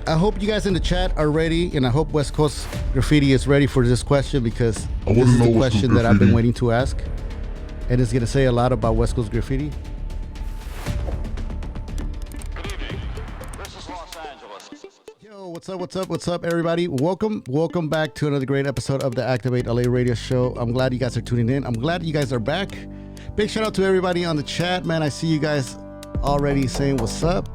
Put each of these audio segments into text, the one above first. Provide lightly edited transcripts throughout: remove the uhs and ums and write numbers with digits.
I hope you guys in the chat are ready, and I hope West Coast Graffiti is ready for this question, because this is the question that I've been waiting to ask, and it's going to say a lot about West Coast Graffiti. Good evening. This is Los Angeles. Yo, what's up, everybody? Welcome back to another great episode of the Activate LA radio show. I'm glad you guys are tuning in. I'm glad you guys are back. Big shout out to everybody on the chat, man. I see you guys already saying what's up.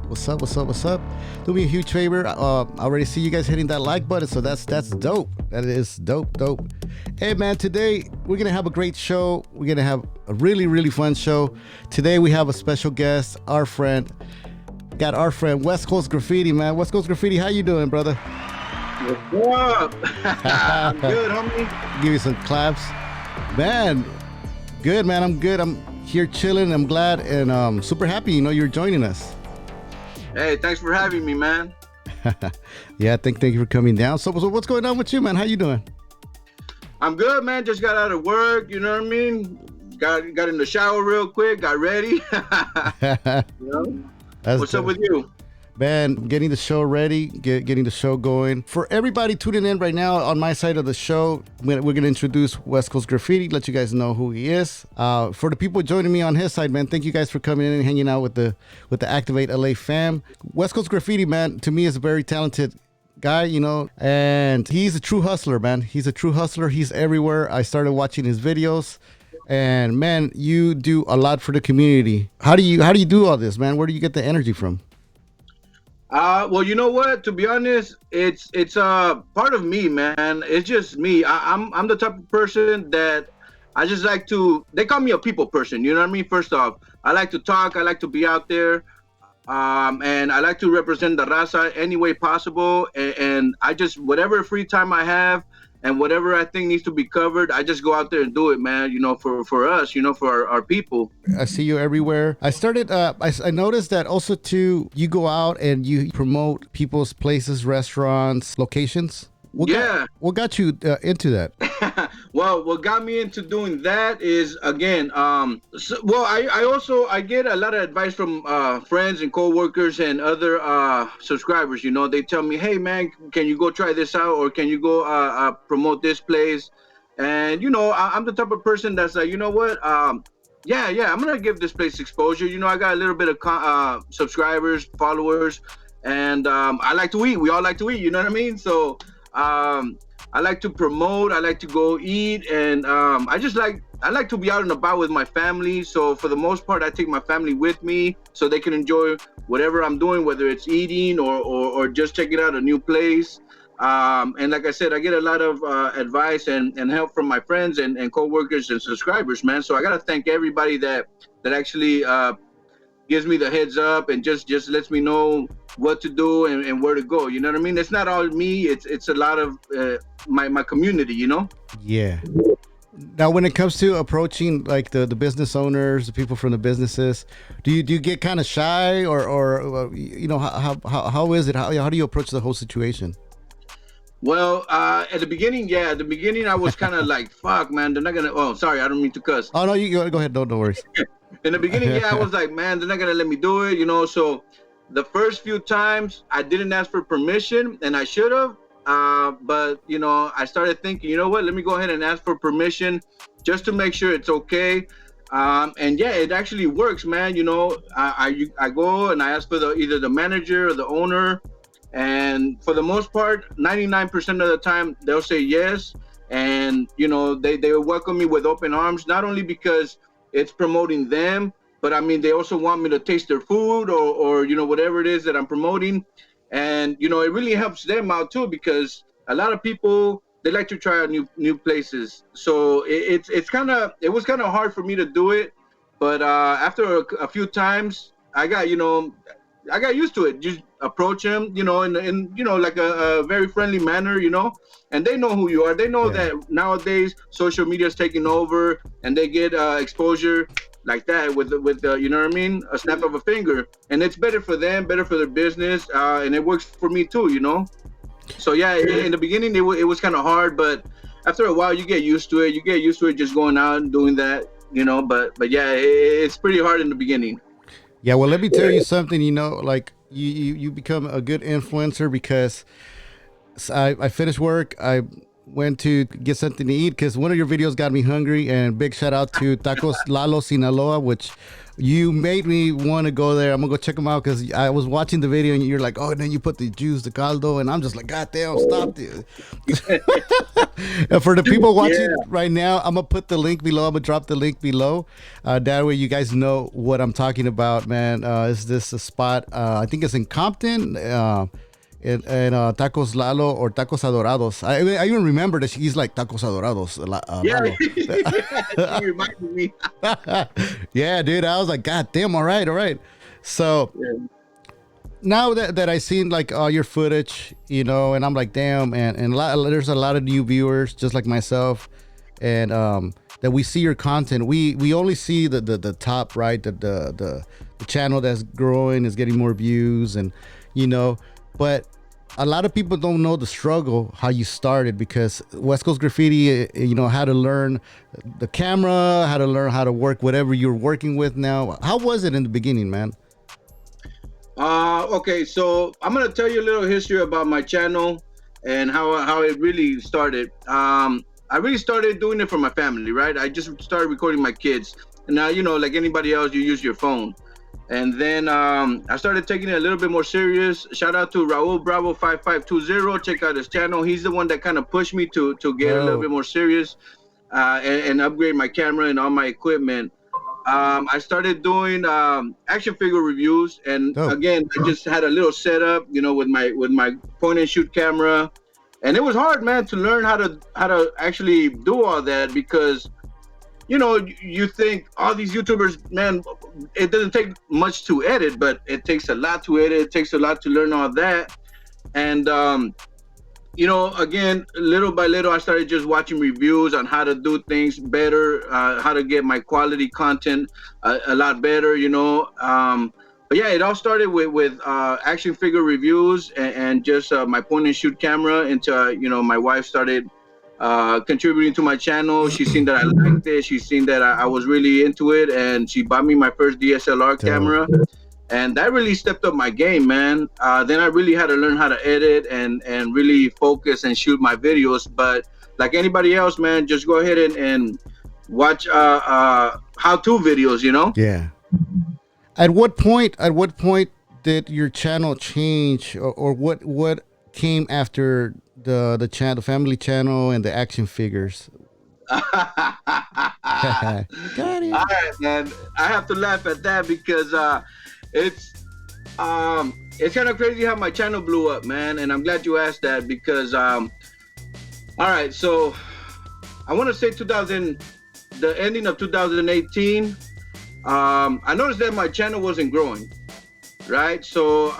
Do me a huge favor. I already see you guys hitting that like button, so that's dope. That is dope. Hey man, today we're gonna have a great show. We're gonna have a really fun show. Today we have a special guest, our friend West Coast Graffiti, man. West Coast Graffiti, how you doing, brother? What's up? I'm good, homie. Give you some claps, man. Good, man. I'm good. I'm here chilling. I'm glad and super happy, you're joining us. Hey, thanks for having me, man. Yeah, thank you for coming down. So what's going on with you, man? How you doing? I'm good, man. Just got out of work, you know what I mean? Got in the shower real quick, got ready. What's up with you? Man, getting the show ready, getting the show going. For everybody tuning in right now on my side of the show, we're going to introduce West Coast Graffiti, let you guys know who he is. For the people joining me on his side, man, thank you guys for coming in and hanging out with the Activate LA fam. West Coast Graffiti, man, to me is a very talented guy, and he's a true hustler, man. He's a true hustler. He's everywhere. I started watching his videos. And man, you do a lot for the community. How do you do all this, man? Where do you get the energy from? Well, you know what? To be honest, it's part of me, man. It's just me. I'm the type of person that I just like to. They call me a people person. You know what I mean? First off, I like to talk. I like to be out there, and I like to represent the raza any way possible. And I just whatever free time I have. And whatever I think needs to be covered, I just go out there and do it, man. For us, for our people. I see you everywhere. I started. I noticed that also too. You go out and you promote people's places, restaurants, locations. What got you into that? Well, what got me into doing that is again. I get a lot of advice from friends and coworkers and other subscribers. They tell me, "Hey, man, can you go try this out, or can you go promote this place?" And I'm the type of person that's like, you know what? Yeah, I'm gonna give this place exposure. I got a little bit of subscribers, followers, and I like to eat. We all like to eat. You know what I mean? So. I like to promote. I like to go eat, and I like to be out and about with my family. So for the most part, I take my family with me so they can enjoy whatever I'm doing, whether it's eating or just checking out a new place. And like I said, I get a lot of advice and help from my friends and coworkers and subscribers, man. So I gotta thank everybody that actually gives me the heads up and just lets me know what to do and where to go. You know what I mean? It's not all me. It's a lot of my community, Yeah. Now, when it comes to approaching like the business owners, the people from the businesses, do you get kind of shy or how is it? How do you approach the whole situation? Well, at the beginning, I was kind of like, fuck, man, they're not gonna. Oh, sorry, I don't mean to cuss. Oh no, you go ahead. No worries. In the beginning, I was like, man, they're not gonna let me do it, So the first few times I didn't ask for permission, and I should have. But I started thinking, you know what? Let me go ahead and ask for permission just to make sure it's okay. And yeah, it actually works, man. I go and I ask for either the manager or the owner, and for the most part, 99% of the time they'll say yes, and they welcome me with open arms. Not only because it's promoting them, but I mean they also want me to taste their food or whatever it is that I'm promoting. And it really helps them out too, because a lot of people, they like to try out new places. So it was kind of hard for me to do it, but after a few times, I got used to it. Just approach them, in like a very friendly manner, and they know who you are. They know that nowadays social media is taking over, and they get exposure like that with you know what I mean, a snap of a finger, and it's better for them, better for their business, and it works for me too, So yeah, in the beginning it was kind of hard, but after a while you get used to it. You get used to it just going out and doing that, but yeah, it's pretty hard in the beginning. Yeah, well, let me tell you something, like you become a good influencer because I finished work. I went to get something to eat because one of your videos got me hungry. And big shout out to Tacos Lalo Sinaloa, which you made me want to go there. I'm gonna go check them out because I was watching the video and you're like, oh, and then you put the juice, the caldo, and I'm just like, God damn, stop this. And for the people watching right now, I'm gonna put the link below. I'm gonna drop the link below. That way you guys know what I'm talking about, man. Is this a spot? I think it's in Compton. And Tacos Lalo or Tacos Adorados. I even remember that he's like Tacos Adorados. Yeah, Lalo. he reminded me. Yeah, dude. I was like, God damn, all right. So now that I seen like all your footage, and I'm like, damn, and there's a lot of new viewers just like myself, and that we see your content. We only see the top, right? The channel that's growing is getting more views, and but a lot of people don't know the struggle, how you started, because West Coast Graffiti, how to learn the camera, how to learn how to work whatever you're working with now. How was it in the beginning, man? Okay, so I'm gonna tell you a little history about my channel and how it really started. I really started doing it for my family, right? I just started recording my kids. And now, like anybody else, you use your phone. And then I started taking it a little bit more serious. Shout out to Raul Bravo 5520. Check out his channel. He's the one that kind of pushed me to get a little bit more serious and upgrade my camera and all my equipment. I started doing action figure reviews, and again, I just had a little setup, with my point and shoot camera, and it was hard, man, to learn how to actually do all that because. You think all these YouTubers, man, it doesn't take much to edit, but it takes a lot to edit. It takes a lot to learn all that. And, again, little by little, I started just watching reviews on how to do things better, how to get my quality content a lot better, But yeah, it all started with action figure reviews and just my point and shoot camera until, my wife started contributing to my channel. She's seen that I liked it. She's seen that I was really into it, and she bought me my first DSLR camera, and that really stepped up my game, man. Then I really had to learn how to edit and really focus and shoot my videos. But like anybody else, man, just go ahead and watch how-to videos, Yeah. At what point did your channel change, or what came after the channel, the family channel, and the action figures? Got it. All right, man. I have to laugh at that because it's kind of crazy how my channel blew up, man. And I'm glad you asked that because all right, so I want to say the ending of 2018. I noticed that my channel wasn't growing. Right, so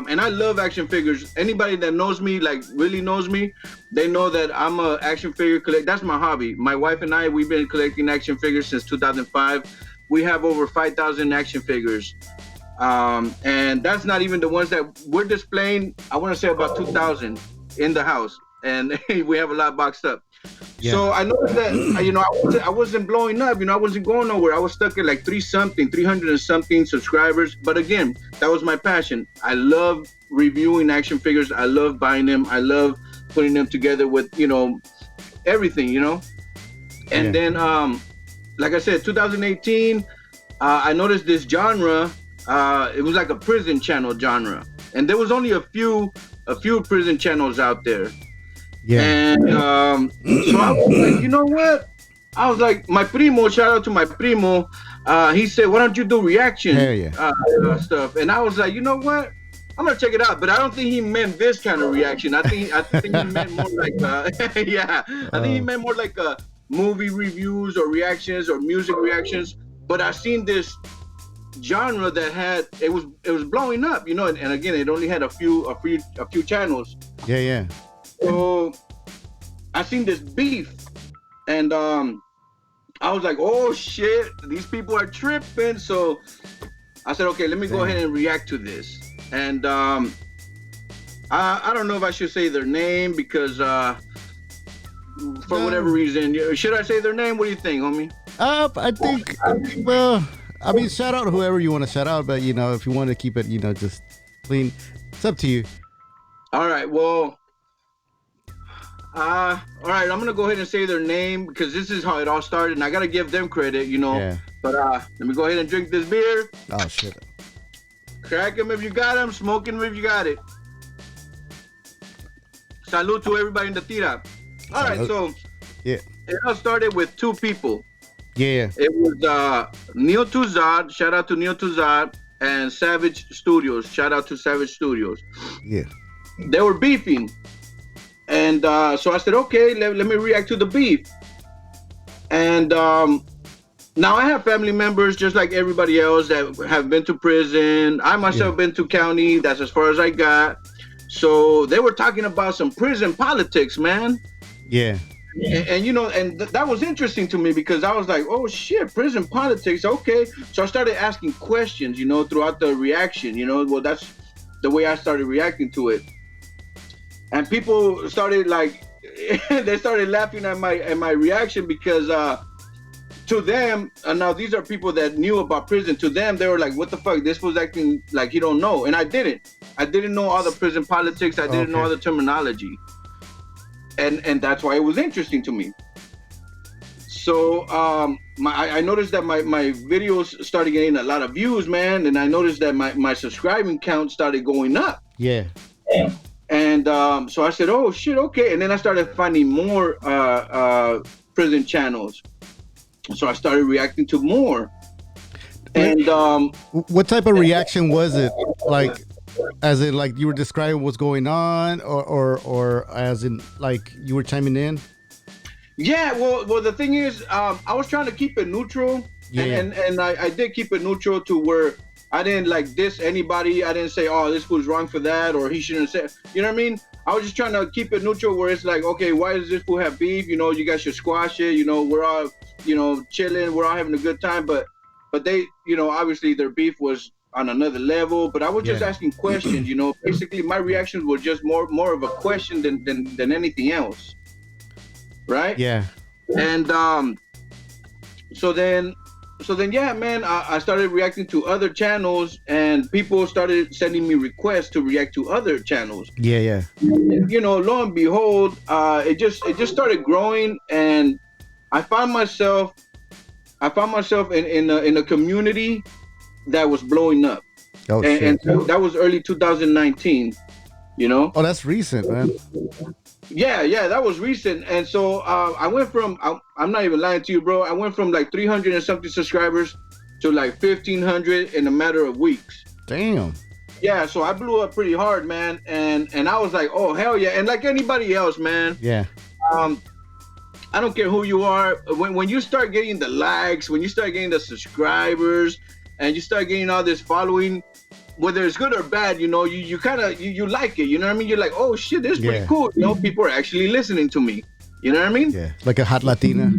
and I love action figures. Anybody that knows me, like really knows me, they know that I'm a action figure collector. That's my hobby. My wife and I, we've been collecting action figures since 2005. We have over 5,000 action figures, and that's not even the ones that we're displaying. I want to say about 2,000 in the house, and we have a lot boxed up. Yeah. So I noticed that I wasn't blowing up. I wasn't going nowhere. I was stuck at like 300 and something subscribers. But again, that was my passion. I love reviewing action figures. I love buying them. I love putting them together with everything. And then like I said, 2018, I noticed this genre. It was like a prison channel genre, and there was only a few prison channels out there. Yeah. And so I was like, you know what? I was like, my primo, shout out to my primo. He said, why don't you do reaction stuff? And I was like, you know what? I'm gonna check it out. But I don't think he meant this kind of reaction. I think he meant more like I think he meant more like movie reviews or reactions or music reactions. But I seen this genre that it was blowing up, and again, it only had a few channels. Yeah. So I seen this beef, and I was like, oh shit, these people are tripping. So I said, okay, let me go ahead and react to this. And I don't know if I should say their name because for whatever reason, should I say their name? What do you think, homie? I think, well, I mean, shout out whoever you want to shout out, but if you want to keep it, just clean. It's up to you. All right. Well, all right. I'm gonna go ahead and say their name because this is how it all started, and I gotta give them credit, you know. Yeah. But let me go ahead and drink this beer. Oh shit. Crack them if you got them. Smoke them if you got it. Salud to everybody in the tira. All right. So Yeah. it all started with two people. Yeah. It was Neil Tuzad. Shout out to Neil Tuzad and Savage Studios. Shout out to Savage Studios. Yeah. They were beefing. And so I said, okay, let me react to the beef. And now I have family members just like everybody else that have been to prison. I myself been to county. That's as far as I got. So they were talking about some prison politics, man. Yeah. And you know, and that was interesting to me because I was like, oh shit, prison politics. Okay. So I started asking questions, you know, throughout the reaction, you know. Well, that's the way I started reacting to it. And people started like they started laughing at my reaction because to them, and now these are people that knew about prison. To them, they were like, "What the fuck? This was acting like he don't know." And I didn't know all the prison politics. I didn't know all the terminology, and that's why it was interesting to me. So I noticed that my videos started getting a lot of views, man, and I noticed that my subscribing count started going up. Yeah. And so I said, oh shit, okay. And then I started finding more prison channels. So I started reacting to more. And what type of reaction was it? Like, as in like you were describing what's going on, or as in like you were chiming in? Yeah, well the thing is, I was trying to keep it neutral. Yeah. And I did keep it neutral to where I didn't like diss anybody. I didn't say, oh, this fool's wrong for that, or he shouldn't say, you know what I mean? I was just trying to keep it neutral where it's like, okay, why does this fool have beef? You know, you guys should squash it. You know, we're all, you know, chilling. We're all having a good time. But they, you know, obviously their beef was on another level. But I was just asking questions, you know. Basically, my reactions were just more of a question than anything else. Right? Yeah. And so then yeah, man, I started reacting to other channels, and people started sending me requests to react to other channels. Yeah. You know, lo and behold, it just started growing, and I found myself in a community that was blowing up. Oh shit. And that was early 2019. You know? Oh, that's recent, man. Yeah, that was recent. And so I went from, I'm not even lying to you, bro. I went from like 300 and something subscribers to like 1,500 in a matter of weeks. Damn. Yeah, so I blew up pretty hard, man. And I was like, oh, hell yeah. And like anybody else, man. Yeah. I don't care who you are. When you start getting the likes, when you start getting the subscribers, and you start getting all this following, whether it's good or bad, you know, you kind of you like it, you know what I mean? You're like, oh shit, this is pretty cool. You know, people are actually listening to me. You know what I mean? Yeah, like a hot Latina.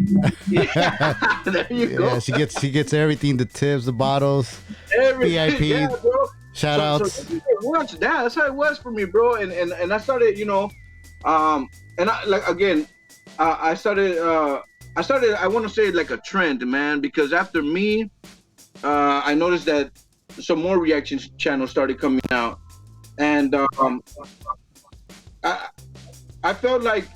Yeah, there you go. Yeah, she gets everything, the tips, the bottles, Everything, VIP, yeah, bro. shout outs. So that's how it was for me, bro. And I started, you know, and I like again, I started, I want to say like a trend, man, because after me, I noticed that some more reaction channels started coming out, and I felt like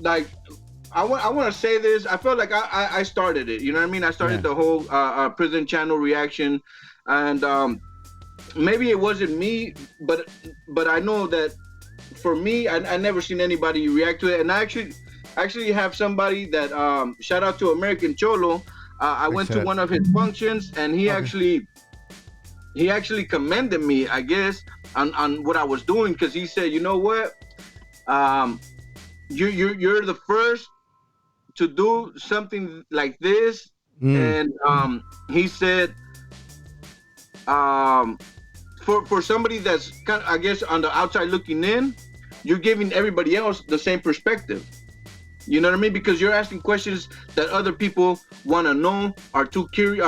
I want to say this. I felt like I started it. You know what I mean? I started the whole prison channel reaction, and maybe it wasn't me, but I know that for me, I never seen anybody react to it, and I actually have somebody that shout out to American Cholo. I went to one of his functions, and he actually commended me, I guess, on what I was doing, because he said, you know what, you're the first to do something like this, and he said, for somebody that's kind of, I guess, on the outside looking in, you're giving everybody else the same perspective. You know what I mean? Because you're asking questions that other people want to know, are too curious,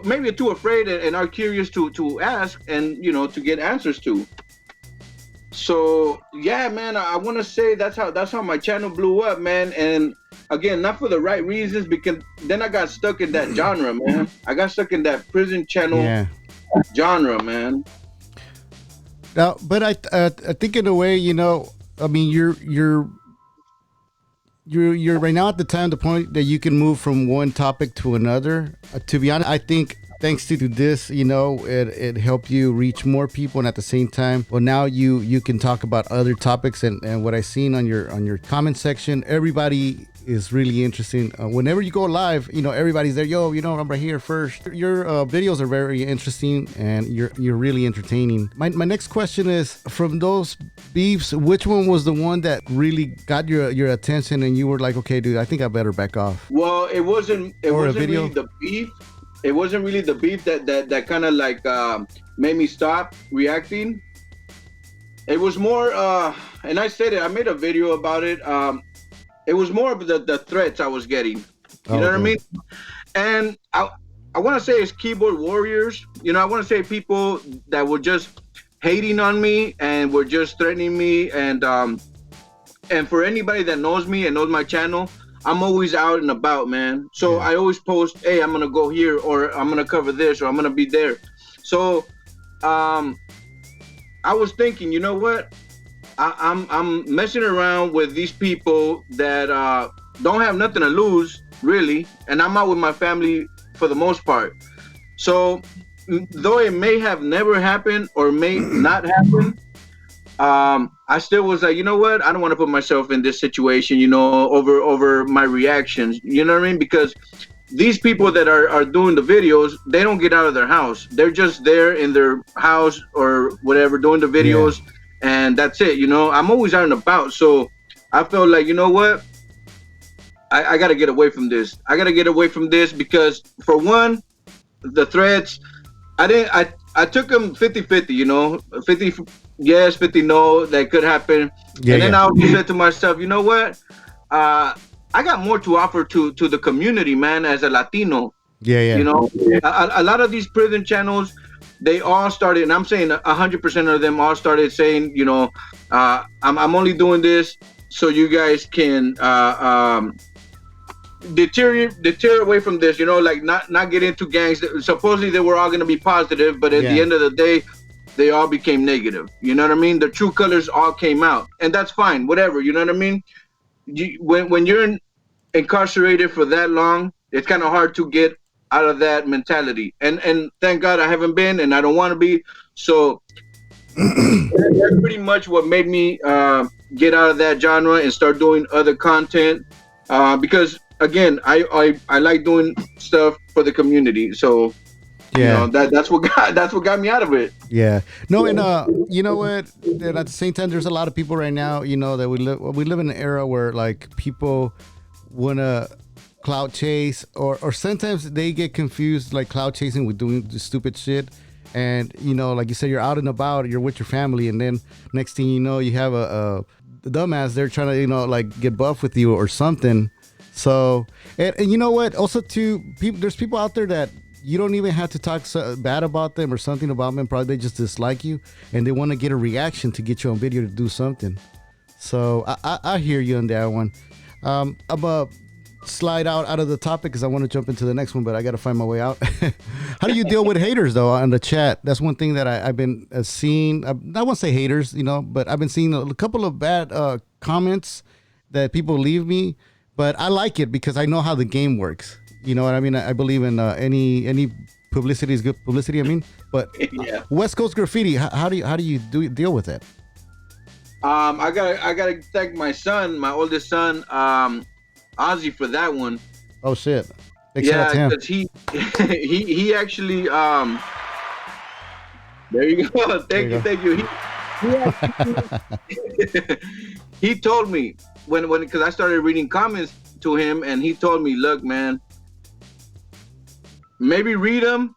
maybe too afraid, and are curious to ask, and you know, to get answers to. So yeah, man, I want to say that's how my channel blew up, man. And again, not for the right reasons, because then I got stuck in that genre, man. I got stuck in that prison channel genre, man. Now, but I think in a way, I mean, you're right now at the time, the point that you can move from one topic to another. To be honest, I think thanks to this, it helped you reach more people, and at the same time, well, now you can talk about other topics. And what I seen on your comment section, everybody is really interesting. Whenever you go live, everybody's there. Yo, I'm right here first. Your videos are very interesting, and you're really entertaining. My next question is, from those beefs, which one was the one that really got your attention, and you were like, okay, dude, I think I better back off? Well, it wasn't video? really the beef. It wasn't really the beef that kind of like made me stop reacting. It was more, and I said it. I made a video about it. It was more of the threats I was getting. You know what I mean? And I want to say it's keyboard warriors. I want to say people that were just hating on me and were just threatening me. And for anybody that knows me and knows my channel, I'm always out and about, man. So I always post, hey, I'm gonna go here, or I'm gonna cover this, or I'm gonna be there. So I was thinking, you know what? I'm messing around with these people that don't have nothing to lose, really, and I'm out with my family for the most part. So though it may have never happened or may not happen, I still was like, you know what? I don't want to put myself in this situation, over my reactions. You know what I mean? Because these people that are doing the videos, they don't get out of their house. They're just there in their house or whatever, doing the videos. Yeah. And that's it. I'm always out and about. So I felt like, you know what? I got to get away from this. I got to get away from this because, for one, the threats, I took them 50-50, 50 yes, 50 no, that could happen. Yeah, and then I also said to myself, you know what? I got more to offer to the community, man, as a Latino. Yeah. A lot of these prison channels, they all started, and I'm saying 100% of them all started saying, I'm only doing this so you guys can deter away from this, like not get into gangs. Supposedly they were all going to be positive, but at the end of the day, they all became negative. You know what I mean? The true colors all came out, and that's fine, whatever. You know what I mean? When you're incarcerated for that long, it's kind of hard to get out of that mentality, and thank God I haven't been, and I don't want to be. So that's pretty much what made me get out of that genre and start doing other content, because again, I like doing stuff for the community. So that's what got me out of it. Yeah. No, and you know what? And at the same time, there's a lot of people right now, that we live in an era where like people wanna clout chase, or sometimes they get confused, like clout chasing with doing the stupid shit. And like you said, you're out and about, you're with your family, and then next thing you know, you have a dumbass there trying to like get buff with you or something. So and you know what? Also, too, there's people out there that you don't even have to talk bad about them or something about them. Probably they just dislike you, and they want to get a reaction to get you on video to do something. So I hear you on that one. I'm slide out of the topic because I want to jump into the next one, but I got to find my way out. How do you deal with haters though on the chat? That's one thing that I've been seeing. I won't say haters, but I've been seeing a couple of bad comments that people leave me, but I like it because I know how the game works. You know what I mean? I believe in any publicity is good publicity. I mean, but West Coast Graffiti, how do you deal with it? I gotta thank my son, my oldest son, Ozzy, for that one. Oh shit! Because he actually there you go. Thank you. He told me when because I started reading comments to him, and he told me, look, man, maybe read them,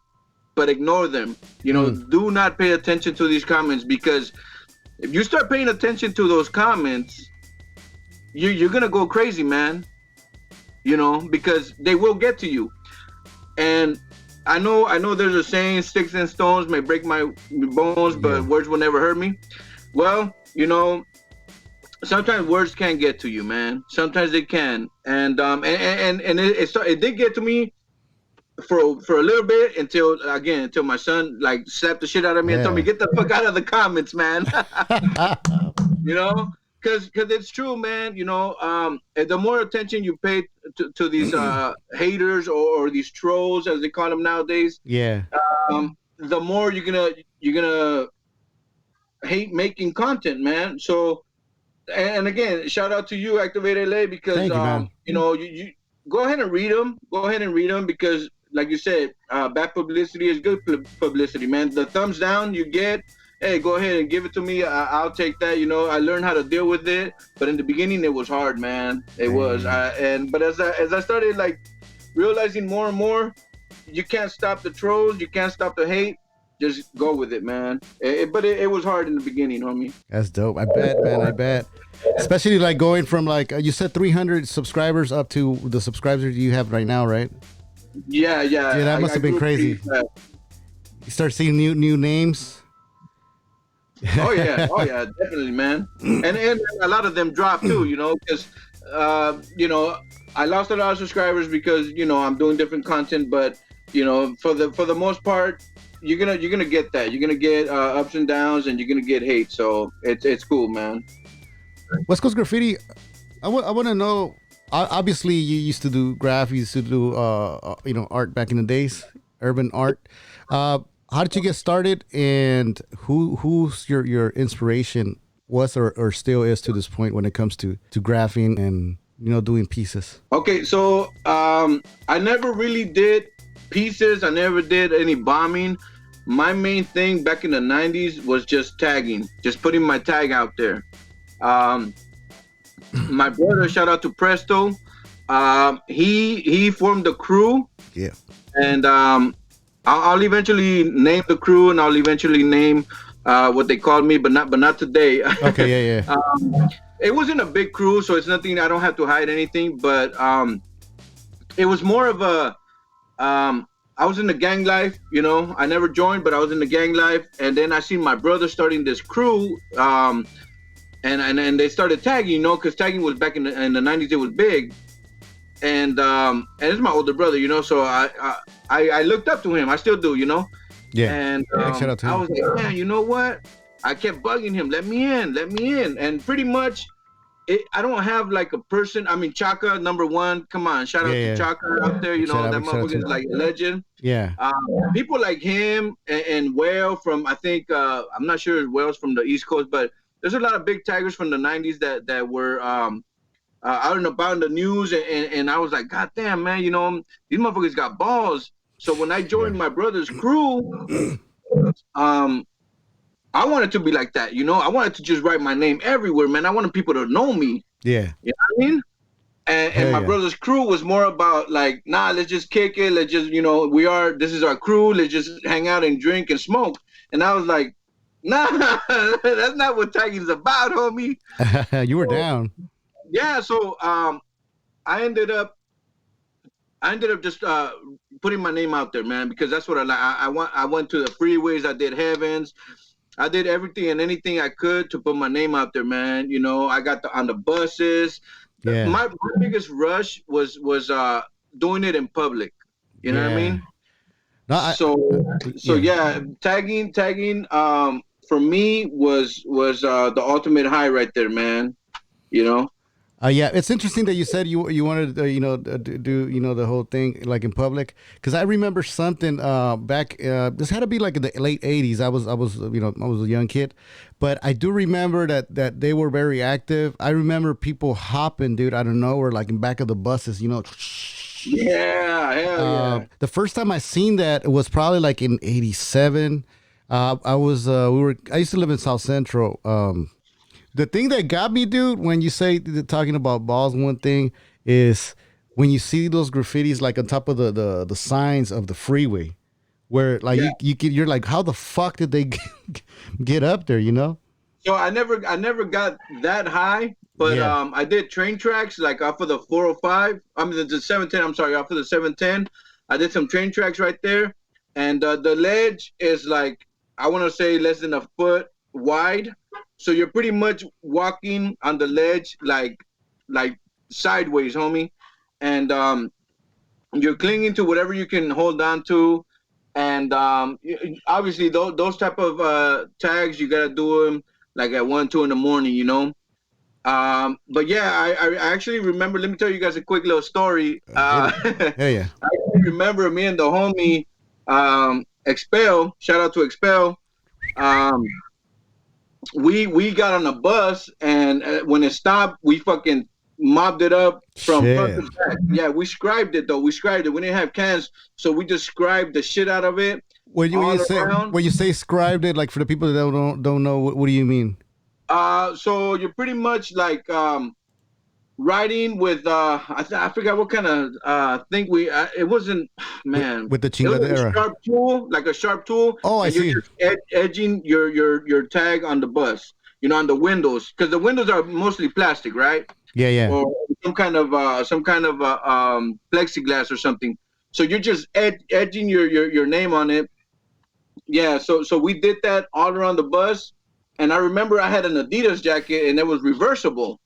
but ignore them. Do not pay attention to these comments, because if you start paying attention to those comments, you're gonna go crazy, man. Because they will get to you. And I know there's a saying, sticks and stones may break my bones, but words will never hurt me. Well, sometimes words can get to you, man. Sometimes they can. And it did get to me for a little bit until my son like slapped the shit out of me and told me, get the fuck out of the comments, man. You know, because it's true, man. You know, the more attention you pay to these haters or these trolls, as they call them nowadays, the more you're gonna hate making content, man. So, and again, shout out to you, Activate LA, because you know, you go ahead and read them. Go ahead and read them because, like you said, bad publicity is good publicity, man. The thumbs down you get, hey, go ahead and give it to me. I'll take that. You know, I learned how to deal with it, but in the beginning it was hard, man. It was. But as I started like realizing more and more, you can't stop the trolls, you can't stop the hate. Just go with it, man. But it was hard in the beginning, homie. That's dope. I bet, man. I bet. Especially like going from like you said 300 subscribers up to the subscribers you have right now, right? Yeah. Yeah, that must have been crazy. You start seeing new names. Oh yeah, definitely, man. And a lot of them dropped too, you know, because you know, I lost a lot of subscribers because, you know, I'm doing different content, but you know, for the most part, you're gonna get that. You're gonna get ups and downs, and you're gonna get hate. So it's cool, man. West Coast Graffiti, I want to know. Obviously, you used to do graph, you used to do you know, art back in the days, urban art. How did you get started, and who's your inspiration was or still is to this point when it comes to graphing and, you know, doing pieces? Okay, so I never really did pieces. I never did any bombing. My main thing back in the 90s was just tagging, just putting my tag out there. My brother, shout out to Presto, he formed a crew. Yeah. And I'll eventually name the crew, and I'll eventually name what they called me, but not today. Okay, yeah. It wasn't a big crew, so it's nothing. I don't have to hide anything, but it was more of a I was in the gang life, you know. I never joined, but I was in the gang life, and then I seen my brother starting this crew, and they started tagging, you know, because tagging was back in the 90s. It was big, and it's my older brother, you know. So I looked up to him. I still do, you know. Yeah. And shout out to him. I was like, man, you know what? I kept bugging him, let me in, and pretty much. I don't have like a person. I mean, Chaka, #1. Come on, shout out to Chaka out there. You know, that motherfucker is like a legend. Yeah. People like him and Whale from, I think, I'm not sure if Whale's from the East Coast, but there's a lot of big taggers from the 90s that were out and about in the news. And I was like, God damn, man, you know, these motherfuckers got balls. So when I joined my brother's crew, I wanted to be like that, you know. I wanted to just write my name everywhere, man. I wanted people to know me. Yeah. You know what I mean? And my brother's crew was more about like, nah, let's just kick it. Let's just, you know, this is our crew. Let's just hang out and drink and smoke. And I was like, nah, that's not what tagging's about, homie. You were down. Yeah. So I ended up just putting my name out there, man, because that's what I like. I went to the freeways. I did Heavens. I did everything and anything I could to put my name out there, man. You know, I got on the buses. Yeah. My biggest rush was doing it in public. You know what I mean? No, so yeah, tagging for me was the ultimate high right there, man. You know. Yeah, it's interesting that you said you wanted to, you know, do, you know, the whole thing like in public, because I remember something back. This had to be like in the late '80s. I was you know, I was a young kid, but I do remember that they were very active. I remember people hopping, dude, out of nowhere, like in back of the buses, you know. Yeah, hell yeah. The first time I seen that was probably like in '87. I used to live in South Central. The thing that got me, dude, when you say talking about balls, one thing is when you see those graffitis like on top of the signs of the freeway, where like you're like, how the fuck did they get up there? You know? So I never got that high, but I did train tracks like off of the 405. I mean the 710. I'm sorry, off of the 710. I did some train tracks right there, and the ledge is like, I want to say less than a foot wide. So you're pretty much walking on the ledge like sideways, homie. And you're clinging to whatever you can hold on to, and obviously those type of tags you gotta do them like at 1, 2 in the morning, you know. But yeah, I actually remember. Let me tell you guys a quick little story. Yeah. I remember me and the homie Expel. Shout out to Expel. Um, we got on a bus, and when it stopped, we fucking mobbed it up from front to back. Yeah, we scribed it though. We scribed it. We didn't have cans, so we just scribed the shit out of it. When you say scribed it, like for the people that don't know, what do you mean? So you're pretty much like writing with I forgot what kind of thing it wasn't, man, with the chingadera. It was a sharp tool, like a sharp tool. Oh, I see. You're just edging your tag on the bus, you know, on the windows, because the windows are mostly plastic, right? Yeah. Or some kind of plexiglass or something. So you're just edging your name on it. Yeah. So we did that all around the bus, and I remember I had an Adidas jacket, and it was reversible.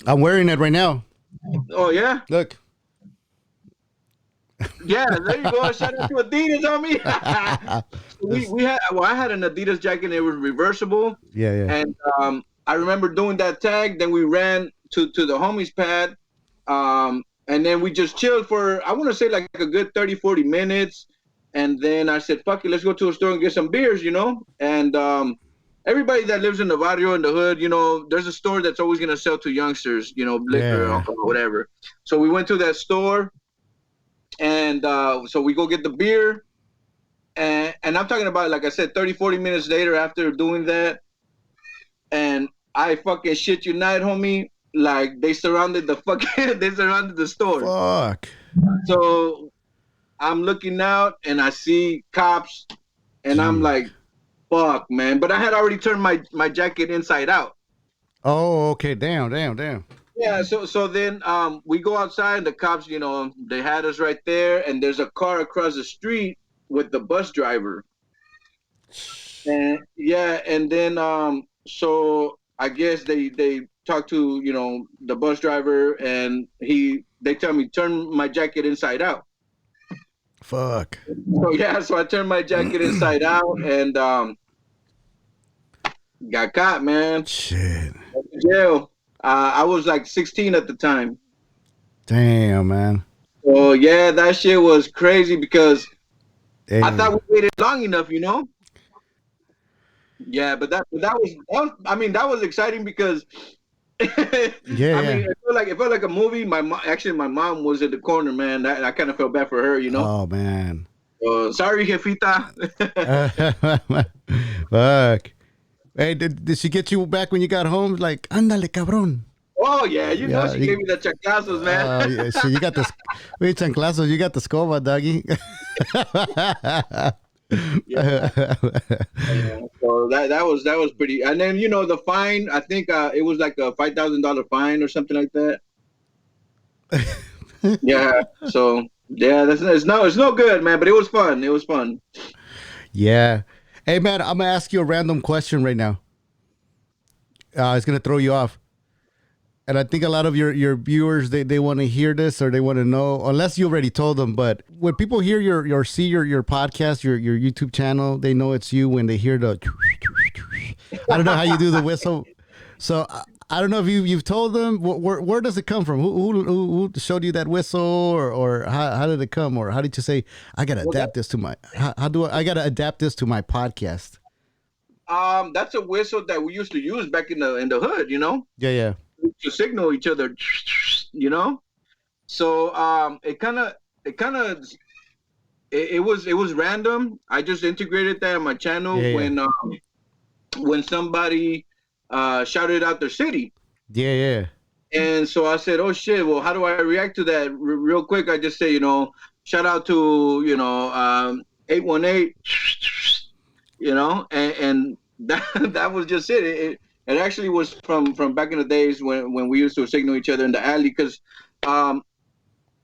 I'm wearing it right now. Oh yeah, look. Yeah, there you go. Shout out to Adidas on me. I had an Adidas jacket, and it was reversible. Yeah. And I remember doing that tag. Then we ran to the homies pad, and then we just chilled for, I want to say, like a good 30-40 minutes. And then I said, fuck it, let's go to a store and get some beers, you know. And everybody that lives in the barrio, in the hood, you know, there's a store that's always going to sell to youngsters, you know, liquor, alcohol, whatever. So we went to that store, and so we go get the beer. And I'm talking about, like I said, 30-40 minutes later after doing that, and I fucking shit you not, homie, like they surrounded the store. Fuck. So I'm looking out, and I see cops, and I'm like, fuck, man. But I had already turned my jacket inside out. Oh, okay. Damn. Yeah, so then we go outside, and the cops, you know, they had us right there, and there's a car across the street with the bus driver. And yeah, and then so I guess they talk to, you know, the bus driver, and they tell me turn my jacket inside out. Fuck. So yeah, so I turned my jacket inside out, and got caught, man. Shit. Went to jail. I was like 16 at the time. Damn, man. So yeah, that shit was crazy because I thought we waited long enough, you know. Yeah, but that was exciting because yeah. I mean, it felt like a movie. My mom was in the corner, man. I kind of felt bad for her, you know. Oh man. Sorry, jefita. Fuck. Hey, did she get you back when you got home? Like, ándale, cabrón. Oh yeah, you know she gave me the chanclazos, man. Yeah, so you got the wait, chanclazos. You got the scoba, doggy. Yeah. So that was pretty. And then, you know, the fine, I think it was like a $5,000 fine or something like that. Yeah. So yeah, it's no good, man. But it was fun. It was fun. Yeah. Hey man, I'm gonna ask you a random question right now. It's gonna throw you off. And I think a lot of your viewers, they want to hear this, or they want to know, unless you already told them. But when people hear your podcast, your YouTube channel, they know it's you when they hear the. I don't know how you do the whistle, so I don't know if you've told them where does it come from? Who showed you that whistle, or how did it come, or how did you say I gotta adapt this to my I gotta adapt this to my podcast? That's a whistle that we used to use back in the hood, you know. Yeah. To signal each other, you know. So it was random. I just integrated that in my channel when somebody shouted out their city. Yeah. And so I said, oh shit, well, how do I react to that? Real quick, I just say, you know, shout out to, you know, 818, you know, and that was just it. It actually was from back in the days when we used to signal each other in the alley, because I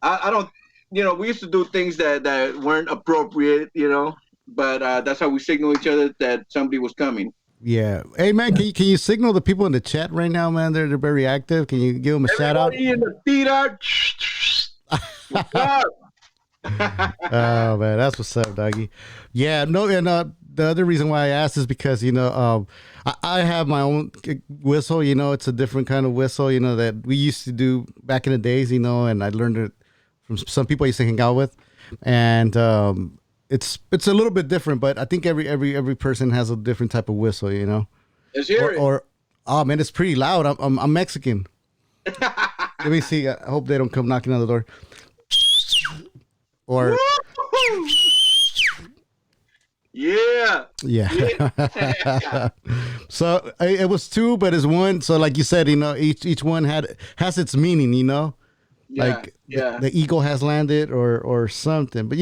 don't, you know, we used to do things that weren't appropriate, you know, but that's how we signal each other that somebody was coming. Yeah. Hey man, can you signal the people in the chat right now, man? They're very active. Can you give them a shout out? Everybody in the theater. What's up? Oh man, that's what's up, doggy. Yeah, no, and the other reason why I asked is because I have my own whistle. It's a different kind of whistle. That we used to do back in the days. And I learned it from some people I used to hang out with, and it's a little bit different. But I think every person has a different type of whistle. Let's hear it. Or oh man, it's pretty loud. I'm Mexican. Let me see. I hope they don't come knocking on the door. Or yeah. So it was two, but it's one. So like you said, each one has its meaning. Like the eagle has landed or something. But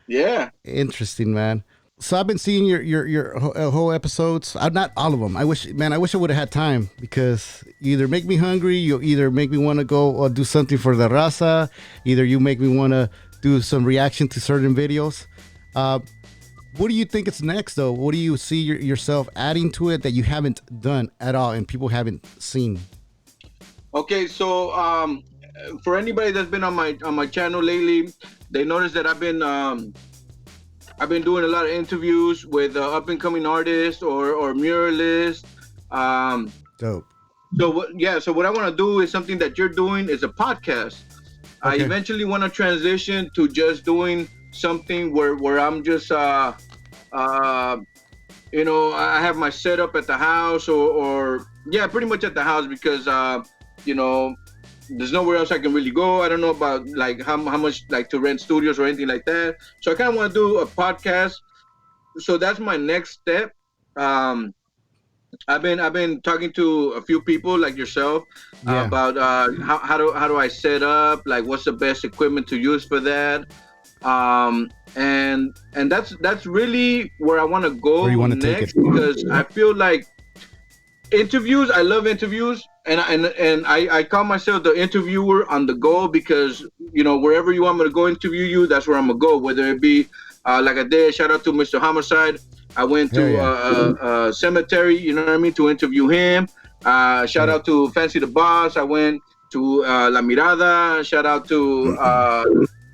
Yeah. interesting, man. So I've been seeing your whole episodes. Not all of them. I wish I would have had time, because you either make me hungry, you either make me want to go or do something for the raza, either you make me want to do some reaction to certain videos. What do you think is next, though? What do you see yourself adding to it that you haven't done at all and people haven't seen? Okay, so for anybody that's been on my channel lately, they noticed that I've been doing a lot of interviews with up and coming artists or muralists. Dope. So what I want to do is something that you're doing, is a podcast. Okay. I eventually want to transition to just doing something where I'm just I have my setup at the house or pretty much at the house, because there's nowhere else I can really go. I don't know about like how much like to rent studios or anything like that. So I kind of want to do a podcast. So that's my next step. I've been talking to a few people like yourself about how do I set up, like what's the best equipment to use for that. And that's really where I want to go next, because I feel like interviews, I love interviews, and I call myself the interviewer on the go, because wherever you want me to go interview you, that's where I'm gonna go, whether it be like I did, shout out to Mr. Homicide. I went to a cemetery, you know what I mean, to interview him. Shout out to Fancy the Boss. I went to La Mirada. Shout out to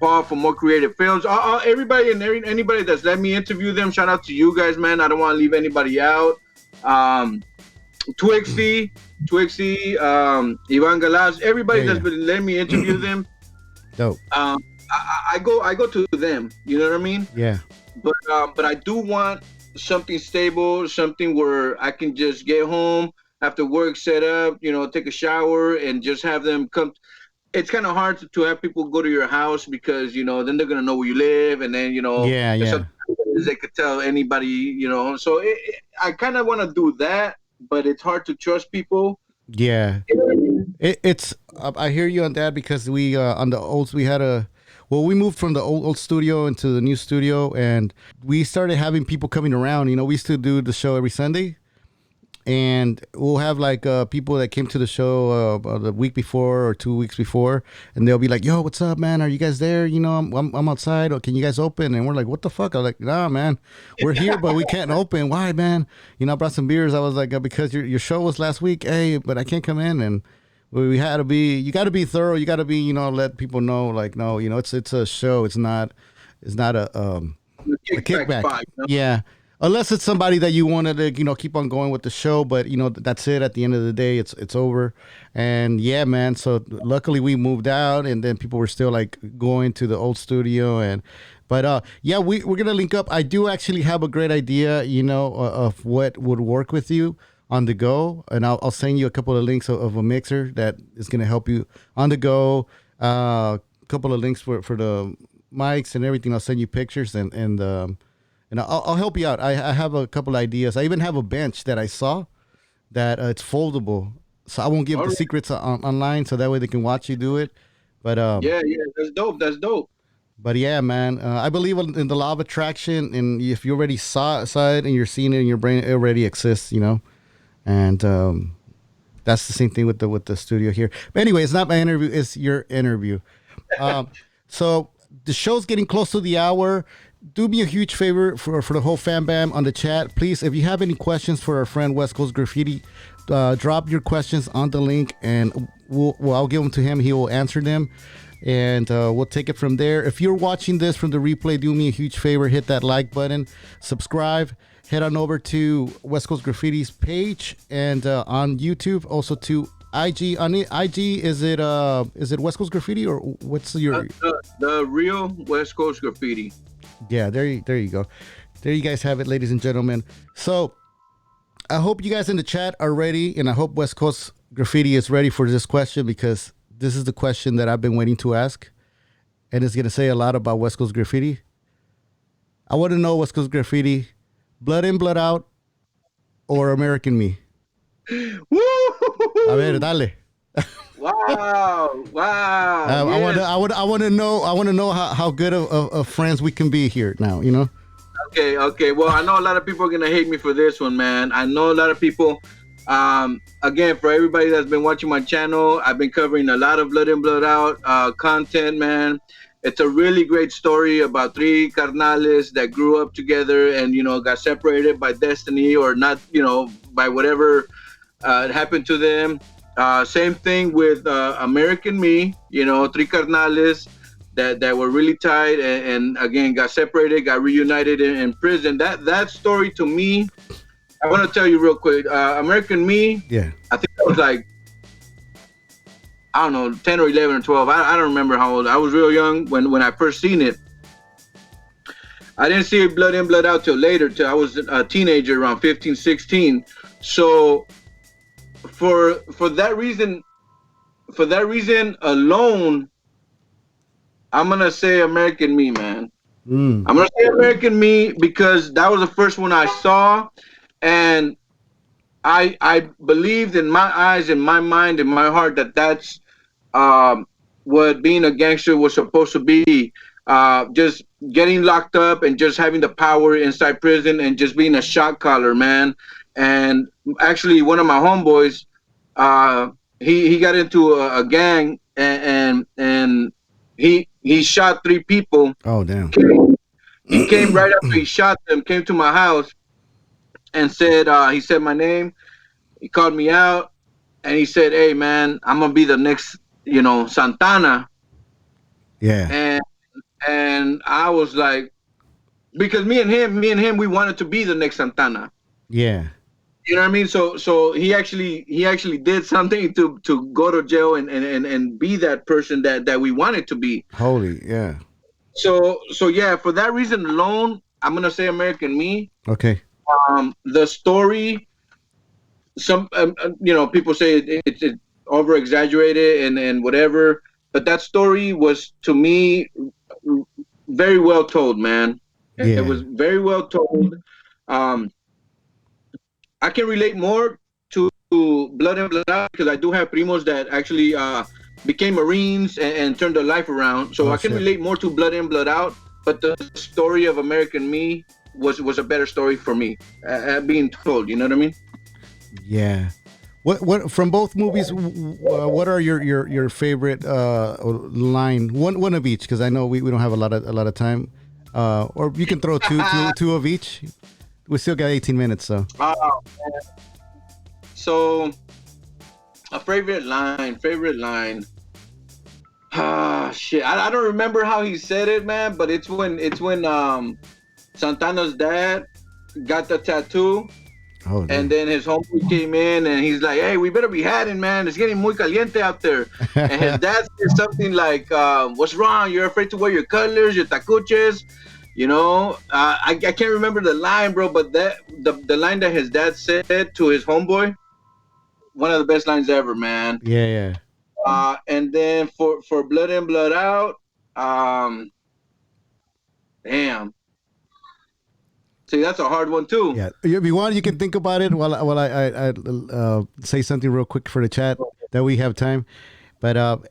Paul for More Creative Films. Everybody and anybody that's let me interview them, shout out to you guys, man. I don't want to leave anybody out. Twixy, Ivan Galaz, everybody that's been letting me interview them. Dope. I go to them. You know what I mean? Yeah. But I do want something stable, something where I can just get home after work, set up, take a shower, and just have them come. It's kind of hard to have people go to your house, because then they're gonna know where you live, and then they could tell anybody, So I kind of want to do that, but it's hard to trust people. Yeah, it's. I hear you on that, because we on the old we moved from the old studio into the new studio, and we started having people coming around. We used to do the show every Sunday, and we'll have like people that came to the show the week before or 2 weeks before, and they'll be like, "Yo, what's up, man? Are you guys there? I'm outside. Or can you guys open?" And we're like, "What the fuck?" I'm like, "Nah, man, we're here, but we can't open. Why, man? I brought some beers." I was like, "Because your show was last week. Hey, but I can't come in." And we had to be. You got to be thorough. You got to be. Let people know. Like, no, it's a show. It's not a kickback. Spot, Yeah. Unless it's somebody that you wanted to, keep on going with the show, but that's it. At the end of the day, it's over. And yeah, man. So luckily we moved out, and then people were still like going to the old studio, but we're gonna link up. I do actually have a great idea, of what would work with you on the go, and I'll send you a couple of links of a mixer that is gonna help you on the go. A couple of links for the mics and everything. I'll send you pictures and I'll help you out. I have a couple ideas. I even have a bench that I saw that it's foldable. So I won't give the secrets online, so that way they can watch you do it. But that's dope. That's dope. But yeah, man, I believe in the law of attraction, and if you already saw it and you're seeing it in your brain, it already exists, And that's the same thing with the studio here. But anyway, it's not my interview; it's your interview. So the show's getting close to the hour. Do me a huge favor for the whole fan bam on the chat, please. If you have any questions for our friend West Coast Graffiti, drop your questions on the link, and I'll give them to him. He will answer them. and we'll take it from there. If you're watching this from the replay, do me a huge favor, hit that like button, subscribe, head on over to West Coast Graffiti's page, and on YouTube, also to IG. On IG, is it West Coast Graffiti, or what's your the real West Coast Graffiti? Yeah, there you go. There you guys have it, ladies and gentlemen. So I hope you guys in the chat are ready, and I hope West Coast Graffiti is ready for this question, because this is the question that I've been waiting to ask, and it's going to say a lot about West Coast Graffiti. I want to know, West Coast Graffiti, Blood In, Blood Out, or American Me? Woo! A ver, dale. Wow! Wow! Yes. I want to know how good of friends we can be here now. You know. Okay. Well, I know a lot of people are gonna hate me for this one, man. I know a lot of people. Again, for everybody that's been watching my channel, I've been covering a lot of Blood In, Blood Out content, man. It's a really great story about three carnales that grew up together and, got separated by destiny or not, by whatever happened to them. Same thing with American Me, three carnales that were really tight and again, got separated, got reunited in prison. That story to me, I want to tell you real quick. American Me, yeah, I think I was like, I don't know, 10 or 11 or 12. I don't remember how old. I was real young when I first seen it. I didn't see Blood In, Blood Out till later, till I was a teenager around 15, 16. So for that reason alone, I'm going to say American Me, man. I'm going to say American Me because that was the first one I saw. And I believed in my eyes, in my mind, in my heart that's what being a gangster was supposed to be. Just getting locked up and just having the power inside prison and just being a shot caller, man. And actually, one of my homeboys, he got into a gang and he shot 3 people. Oh damn! He came right after he shot them. Came to my house and said he said my name. He called me out and he said, "Hey man, I'm gonna be the next, Santana." Yeah. And I was like, because me and him, we wanted to be the next Santana. Yeah. You know what I mean? So he actually did something to go to jail and be that person that we wanted to be. Holy, yeah. So yeah, for that reason alone, I'm gonna say American Me. Okay. The story, some people say it's over exaggerated and whatever, but that story was to me very well told, man. Yeah. It was very well told. I can relate more to Blood In, Blood Out because I do have primos that actually became Marines and turned their life around. So I can relate more to Blood In, Blood Out. But the story of American Me was a better story for me being told. You know what I mean? Yeah. What from both movies? What are your favorite line? One of each, because I know we don't have a lot of time. Or you can throw two of each. We still got 18 minutes, so. So, a favorite line. Shit, I don't remember how he said it, man. But it's when Santana's dad got the tattoo. Oh, and then his homeboy came in and he's like, "Hey, we better be hiding, man. It's getting muy caliente out there." And his dad said something like, "What's wrong? You're afraid to wear your colors, your tacuches." I can't remember the line, bro, but the line that his dad said to his homeboy, one of the best lines ever, man. Yeah. And then for Blood In, Blood Out, damn. See, that's a hard one too. Yeah, if you want, you can think about it while I say something real quick for the chat that we have time. But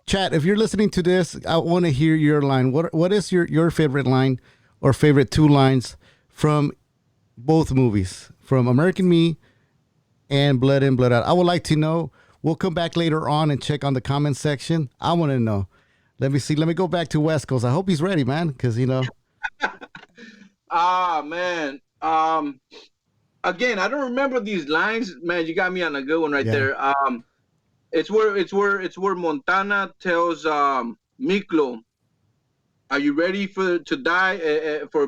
chat, if you're listening to this, I want to hear your line. What is your favorite line or favorite 2 lines from both movies, from American Me and Blood In, Blood Out? I would like to know. We'll come back later on and check on the comment section. I want to know. Let me see. Let me go back to West Coast. I hope he's ready, man, because man. Again, I don't remember these lines, man. You got me on a good one right there. It's where Montana tells Miklo, are you ready to die for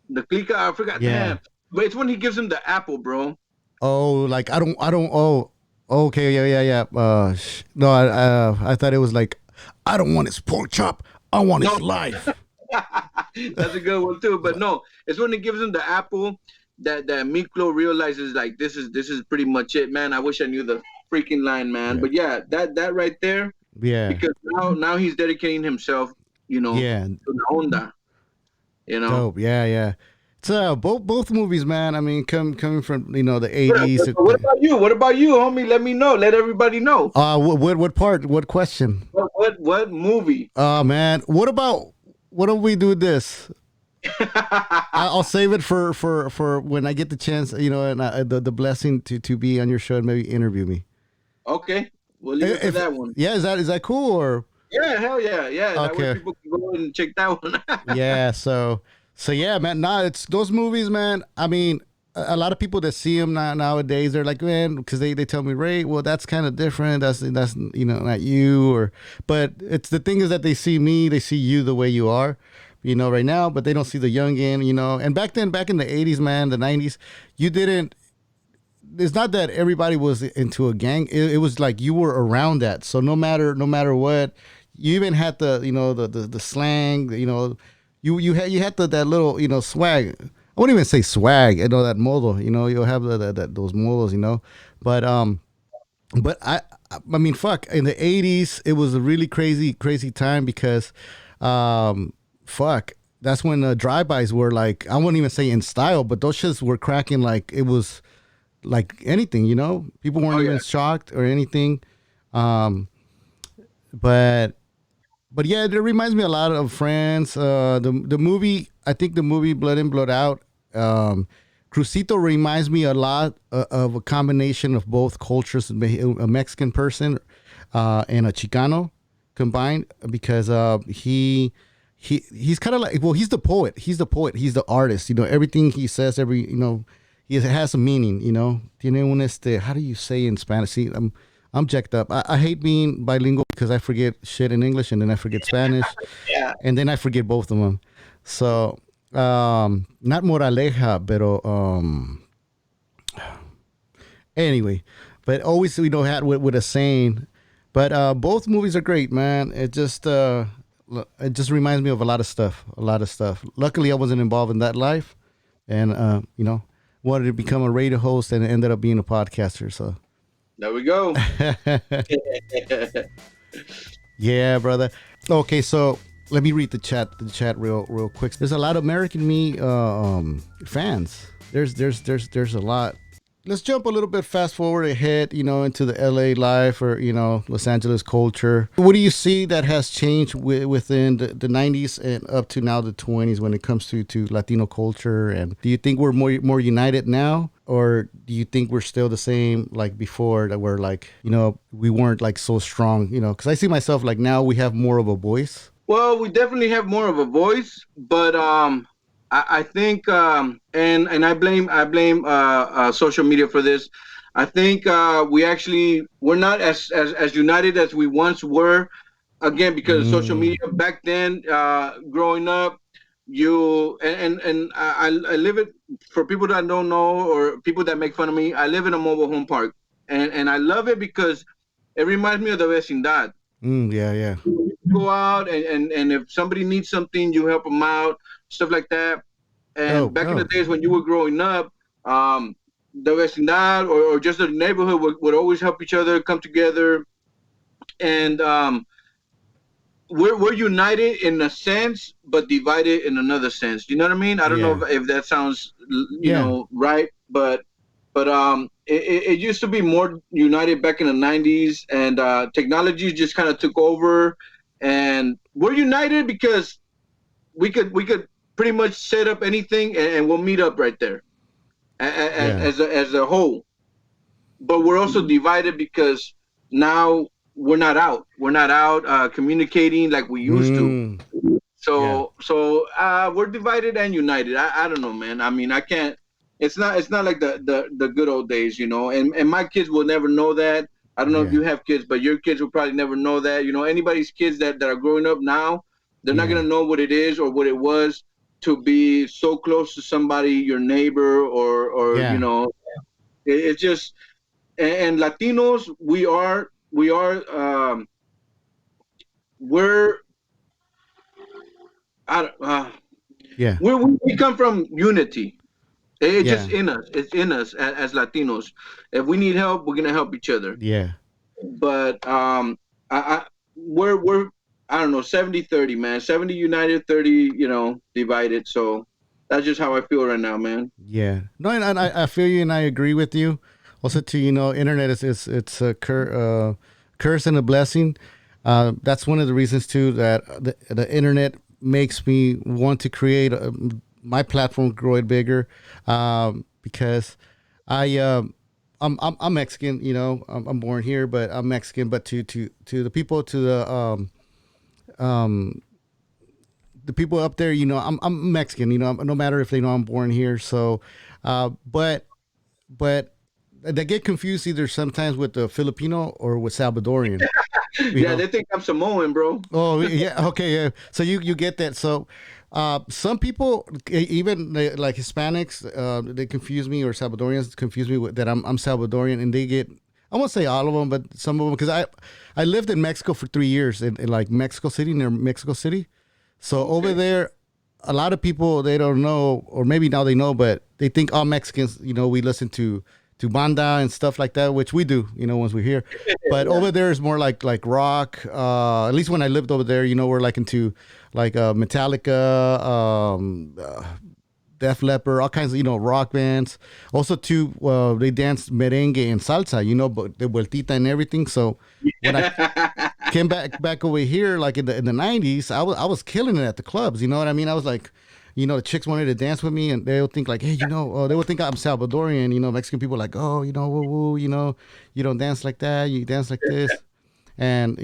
the clica? I forgot. Yeah. Damn. But it's when he gives him the apple, bro. Oh, like I don't. Oh, okay, yeah. No, I thought it was like, I don't want his pork chop. I want No. his life. That's a good one too. But no, it's when he gives him the apple that Miklo realizes like this is pretty much it, man. I wish I knew the freaking line, man. Yeah. But yeah, that right there, Yeah, because now he's dedicating himself, yeah, to the Honda, dope. Yeah. It's both movies, man. I mean, coming from the But 80s. what about you? What about you, homie? Let me know. Let everybody know. What part? What question? What movie? Oh man, what do we do this? I'll save it for when I get the chance, and the blessing to be on your show and maybe interview me. Okay, we'll leave it for that one. Yeah, is that cool or? Yeah, hell yeah. That way Okay. people can go and check that one. Yeah, so yeah, man. Nah, it's those movies, man. I mean, a lot of people that see them nowadays, they're like, man, because they tell me, Ray, well, that's kind of different. That's not you, but it's the thing is that they see me, they see you the way you are, right now, but they don't see the youngin, And back then, back in the 80s, man, the 90s, you didn't. It's not that everybody was into a gang. It was like you were around that. So no matter what, you even had the slang. You had that little swag. I wouldn't even say swag. That modo. You'll have those modos. But I mean, fuck. In the 80s, it was a really crazy time because, fuck. That's when the drive-bys were like, I wouldn't even say in style, but those shits were cracking like it was like anything, people weren't even shocked or anything. But yeah, it reminds me a lot of Friends. The movie, I think the movie Blood In Blood Out, Crucito reminds me a lot of a combination of both cultures, a Mexican person and a Chicano combined, because he's kind of like, well, he's the poet, he's the artist. Everything he says, it has a meaning, Tiene un how do you say in Spanish? See, I'm jacked up. I hate being bilingual because I forget shit in English and then I forget Spanish. Yeah. And then I forget both of them. So, not moraleja, pero anyway, but always had with a saying. But both movies are great, man. It just reminds me of a lot of stuff. Luckily, I wasn't involved in that life, and wanted to become a radio host and ended up being a podcaster. So There we go. yeah, brother. Okay, so let me read the chat real quick. There's a lot of American Me fans. There's a lot. Let's jump a little bit fast forward ahead, into the LA life or, Los Angeles culture. What do you see that has changed within the 90s and up to now the 20s when it comes to Latino culture? And do you think we're more united now? Or do you think we're still the same like before, that we're like, we weren't like so strong, because I see myself like now we have more of a voice. Well, we definitely have more of a voice, but I think and I blame social media for this. I think we're not as united as we once were. Again, because of social media. Back then, growing up, I live it, for people that don't know or people that make fun of me. I live in a mobile home park, and I love it because it reminds me of the vecindad. Yeah. Go out and if somebody needs something, you help them out, stuff like that. And back in the days when you were growing up, the vecindad or just the neighborhood would always help each other, come together, and we're united in a sense, but divided in another sense. You know what I mean? I don't know if that sounds right, but it used to be more united back in the 90s, and technology just kind of took over, and we're united because we could pretty much set up anything and we'll meet up right there as a whole. But we're also divided because now we're not out communicating like we used to. So we're divided and united. I don't know, man. I mean, I can't. It's not like the good old days, and my kids will never know that. I don't know if Yeah. you have kids, but your kids will probably never know that. You know, anybody's kids that are growing up now, they're not Yeah. gonna know what it is or what it was to be so close to somebody, your neighbor, or you Yeah. know, it's just and Latinos, we're I, don't- Yeah. we come from unity. It's just Yeah. in us. It's in us as Latinos. If we need help, we're gonna help each other. Yeah. But I we're I don't know 70-30, man. 70 united, 30 divided. So that's just how I feel right now, man. Yeah. No, and I feel you, and I agree with you. Also, too, internet is it's a curse and a blessing. That's one of the reasons too that the internet makes me want to create my platform, grow it bigger, because I I'm Mexican. I'm born here, but I'm Mexican. But to the people, to the people up there, I'm Mexican. No matter if they know I'm born here. So, but they get confused either sometimes with the Filipino or with Salvadorian. You Yeah, know. they think I'm Samoan, bro. Oh yeah. Okay. Yeah. So you get that. So some people, even like Hispanics, they confuse me, or Salvadorians confuse me with that I'm Salvadorian, and they get. I won't say all of them, but some of them, because I lived in Mexico for 3 years in like Mexico City, near Mexico City. So over there, a lot of people, they don't know, or maybe now they know, but they think all Mexicans, we listen to banda and stuff like that, which we do, once we're here. But Yeah. over there is more like rock. At least when I lived over there, we're like into like Metallica, Def Leppard, all kinds of rock bands. Also, too, they dance merengue and salsa, but the vueltita and everything. So when I came back over here, like in the '90s, I was killing it at the clubs. You know what I mean? I was like, the chicks wanted to dance with me, and they would think like, hey, they would think I'm Salvadorian. Mexican people like, oh, woo woo, you don't dance like that, you dance like this, and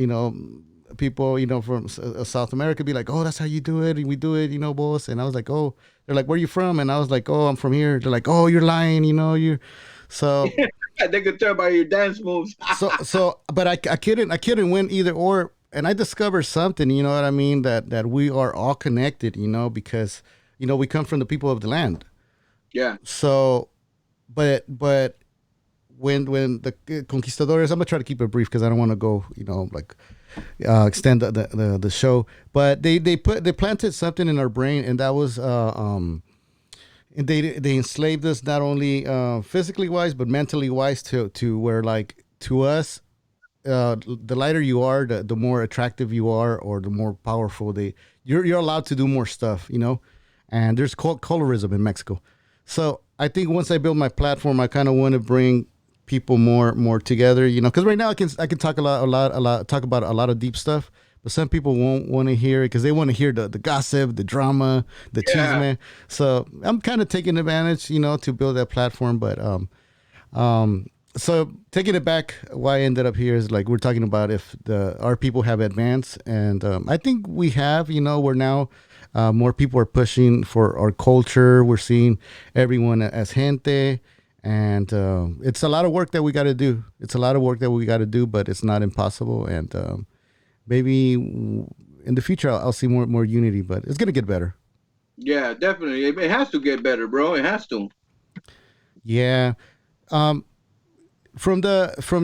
people, from South America be like, oh, that's how you do it, and we do it, boss. And I was like, oh, they're like, where you from? And I was like, oh, I'm from here. They're like, oh, you're lying, you're so. They could tell by your dance moves. But I couldn't win either or, and I discovered something, you know what I mean, that we are all connected, because we come from the people of the land. Yeah. So, but when the conquistadores, I'm gonna try to keep it brief because I don't want to go, like extend the show, but they planted something in our brain, and that was and they enslaved us, not only physically wise but mentally wise, to where, like, to us, the lighter you are, the more attractive you are, or the more powerful you're allowed to do more stuff, and there's colorism in Mexico. So I think once I build my platform, I kind of want to bring people more together, because right now I can talk a lot, talk about a lot of deep stuff, but some people won't want to hear it because they want to hear the gossip, the drama, the Yeah. chisme. So I'm kind of taking advantage, to build that platform. But so taking it back, why I ended up here is, like, we're talking about if our people have advanced, and I think we have. We're now, more people are pushing for our culture. We're seeing everyone as gente, and it's a lot of work that we got to do. But it's not impossible, and maybe in the future I'll see more unity. But it's gonna get better. Yeah, definitely. It has to get better, bro. It has to. Yeah. Um, from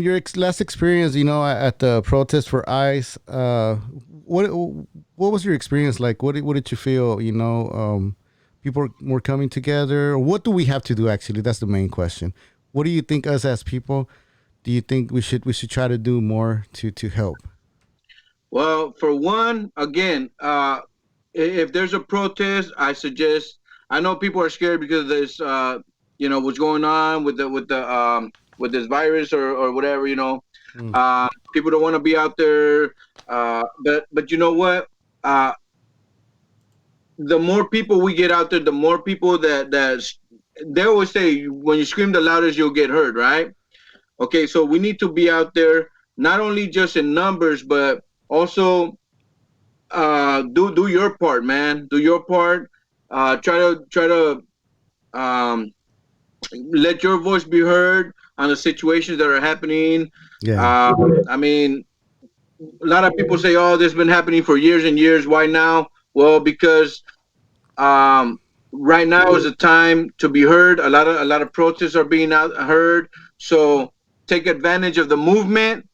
your last experience, at the protest for ICE, what was your experience like? What did you feel? People were coming together. What do we have to do? Actually, that's the main question. What do you think, us as people? Do you think we should try to do more to help? Well, for one, again, if there's a protest, I suggest. I know people are scared because there's, what's going on with this virus or whatever. Mm. People don't want to be out there. But you know what? The more people we get out there, the more people that they always say, when you scream the loudest, you'll get heard, right? Okay, so we need to be out there, not only just in numbers, but also do your part, man. Do your part. Try to um, let your voice be heard on the situations that are happening. Yeah. I mean, a lot of people say, "Oh, this has been happening for years and years. Why now?" Well, because um, right now is the time to be heard. A lot of protests are being out heard. So take advantage of the movement.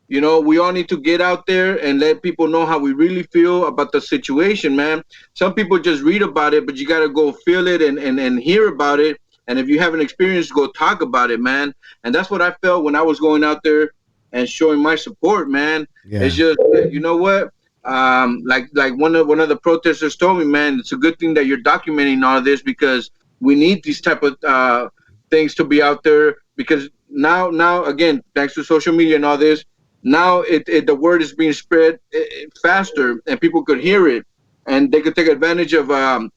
You know, we all need to get out there and let people know how we really feel about the situation, man. Some people just read about it, but you gotta go feel it and hear about it. And if you haven't experienced, go talk about it, man. And that's what I felt when I was going out there and showing my support, man. It's Yeah. just, you know what? Like one of the protesters told me, man, it's a good thing that you're documenting all of this because we need these type of things to be out there because now again, thanks to social media and all this, now the word is being spread faster and people could hear it and they could take advantage of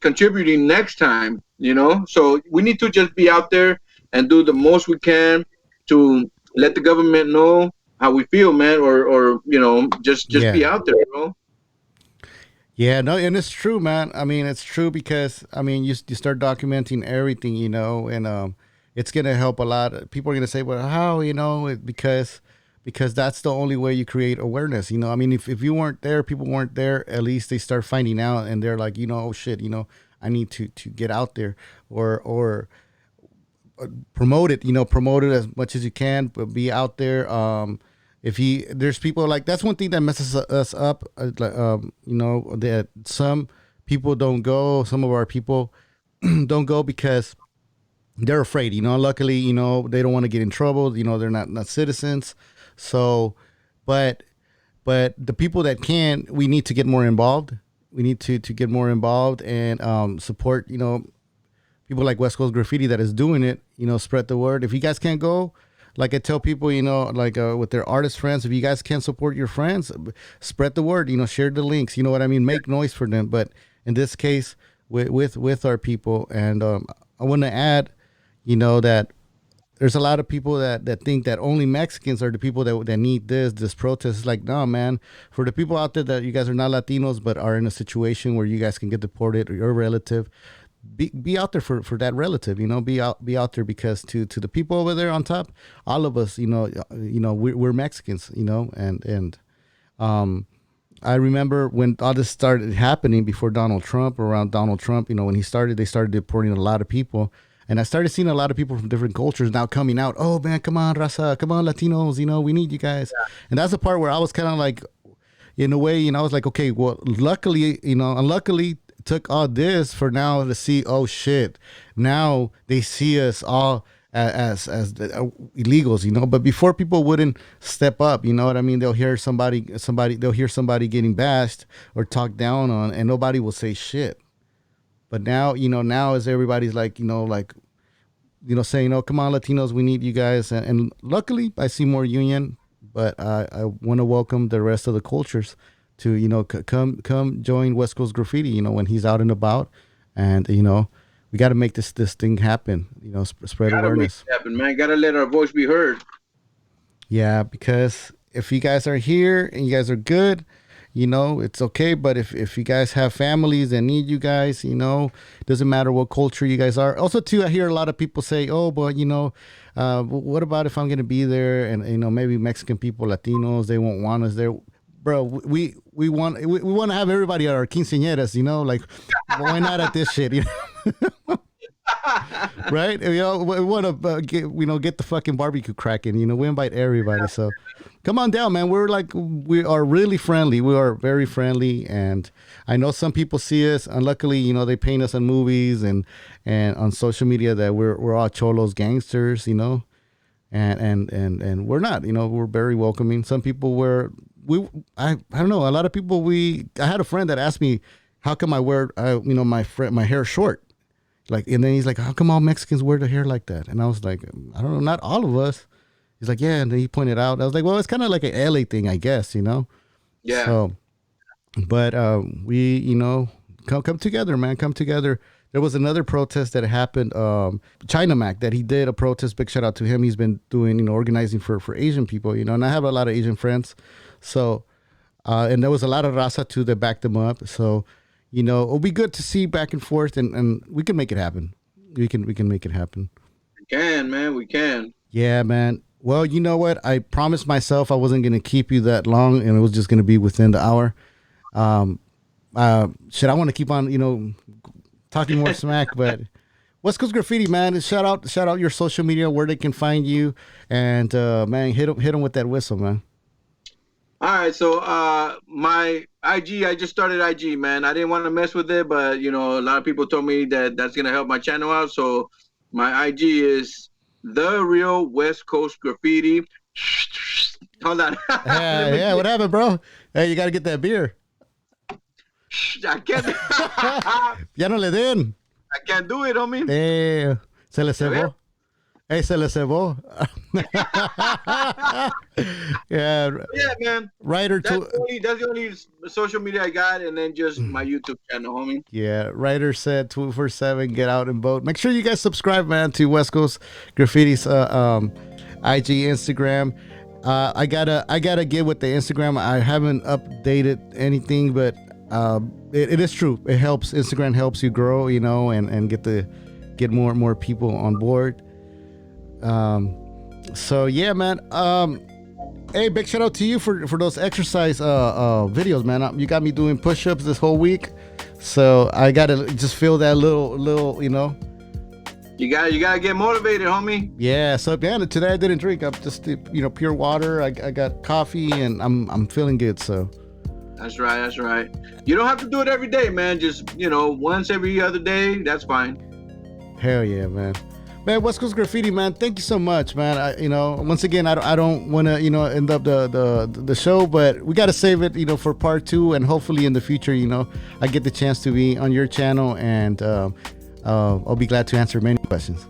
contributing next time, you know. So we need to just be out there and do the most we can to let the government know how we feel, man, or you know, just Yeah. be out there, bro. Yeah, no, and it's true, man. I mean, it's true because I mean, you start documenting everything, and it's gonna help a lot. People are gonna say, "Well, how?" Because that's the only way you create awareness. I mean, if you weren't there, people weren't there. At least they start finding out, and they're like, oh shit, I need to get out there, or promote it, promote it as much as you can, but be out there. If you There's people like that's one thing that messes us up. That some people don't go. Some of our people don't go because they're afraid. Luckily, they don't want to get in trouble. They're not citizens. So, but the people that can, we need to get more involved. We need to get more involved and support. People like West Coast Graffiti that is doing it, spread the word. If you guys can't go, like I tell people, like with their artist friends, if you guys can't support your friends, spread the word, share the links, you know what I mean? Make noise for them. But in this case, with our people, and I want to add, that there's a lot of people that think that only Mexicans are the people that need this protest. It's like, no, man. For the people out there that you guys are not Latinos but are in a situation where you guys can get deported or your relative, be out there for that relative, be out there because to the people over there on top, all of us, we're Mexicans, and I remember when all this started happening before Donald Trump, around Donald Trump, when they started deporting a lot of people. And I started seeing a lot of people from different cultures now coming out. Oh man, come on, Raza, come on, Latinos, we need you guys. And that's the part where I was kind of like, in a way, I was like, okay, well, luckily, unluckily, took all this for now to see. Oh shit! Now they see us all as the, illegals, But before, people wouldn't step up. You know what I mean? They'll hear they'll hear somebody getting bashed or talked down on, and nobody will say shit. But now, now as everybody's like, saying, "Oh, come on, Latinos, we need you guys." And luckily, I see more union, but I want to welcome the rest of the cultures to, come join West Coast Graffiti. When he's out and about, and we got to make this thing happen. Spread Gotta make awareness. it happen, man. Gotta let our voice be heard. Yeah, because if you guys are here and you guys are good, it's okay. But if you guys have families that need you guys, it doesn't matter what culture you guys are. Also, too, I hear a lot of people say, oh, but, what about if I'm going to be there and, maybe Mexican people, Latinos, they won't want us there. Bro, we want to have everybody at our quinceañeras, like, why not at this shit, right? We want to get the fucking barbecue cracking. We invite everybody. So come on down, man. We are really friendly. We are very friendly, and I know some people see us. Unluckily, they paint us on movies and on social media that we're all cholos, gangsters, and we're not. We're very welcoming. Some people I don't know. A lot of people I had a friend that asked me, how come I wear my hair short? Like, and then he's like, how come all Mexicans wear the hair like that? And I was like, I don't know, not all of us. He's like, yeah. And then he pointed out, I was like, well, it's kind of like an LA thing, I guess, Yeah. So, but we, come together, man, come together. There was another protest that happened, China Mac, that he did a protest. Big shout out to him. He's been doing, organizing for Asian people, and I have a lot of Asian friends. So, and there was a lot of raza too that backed them up. So, it'll be good to see back and forth, and we can make it happen. We can make it happen. We can, man. We can. Yeah, man. Well, you know what? I promised myself I wasn't going to keep you that long, and it was just going to be within the hour. Shit, I want to keep on, talking more smack, but West Coast Graffiti, man. Shout out your social media where they can find you, and man, hit them with that whistle, man. All right, so my IG, I just started IG, man. I didn't want to mess with it, but a lot of people told me that that's gonna help my channel out. So my IG is The Real West Coast Graffiti. Hold on. Yeah. What happened, bro? Hey, you got to get that beer. I can't. Ya no le den. I can't do it, homie. Se le cebó. Hey, se le cebó. Yeah, man. Writer that's the only social media I got, and then just my YouTube channel, homie. Yeah, Writer said 247, get out and vote. Make sure you guys subscribe, man, to West Coast Graffiti's IG, Instagram. I gotta get with the Instagram. I haven't updated anything, but it is true. It helps. Instagram helps you grow, and get more and more people on board. So yeah, man. Hey, big shout out to you for those exercise videos, man. You got me doing push-ups this whole week, so I gotta just feel that little. You gotta get motivated, homie. Yeah. So yeah, today I didn't drink. I'm just pure water. I got coffee, and I'm feeling good. So. That's right. You don't have to do it every day, man. Just once every other day. That's fine. Hell yeah, man. Man, West Coast Graffiti, man. Thank you so much, man. Once again, I don't want to, end up the show, but we got to save it, for part 2, and hopefully in the future, I get the chance to be on your channel, and I'll be glad to answer many questions.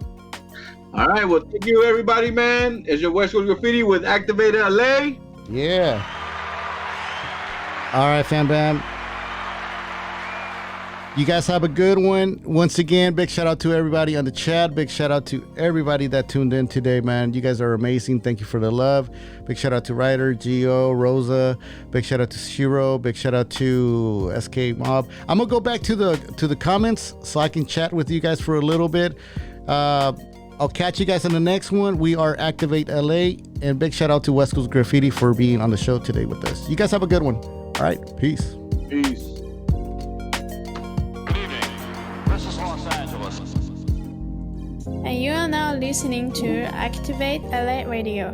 All right, well, thank you, everybody, man. It's your West Coast Graffiti with Activated LA. Yeah. All right, fam bam. You guys have a good one. Once again, big shout out to everybody on the chat. Big shout out to everybody that tuned in today, man. You guys are amazing. Thank you for the love. Big shout out to Ryder, Gio, Rosa. Big shout out to Shiro. Big shout out to SK Mob. I'm gonna go back to the comments so I can chat with you guys for a little bit. I'll catch you guys on the next one. We are Activate LA, and big shout out to West Coast Graffiti for being on the show today with us. You guys have a good one. All right, peace. Peace. This is Los Angeles. And you are now listening to Activate LA Radio.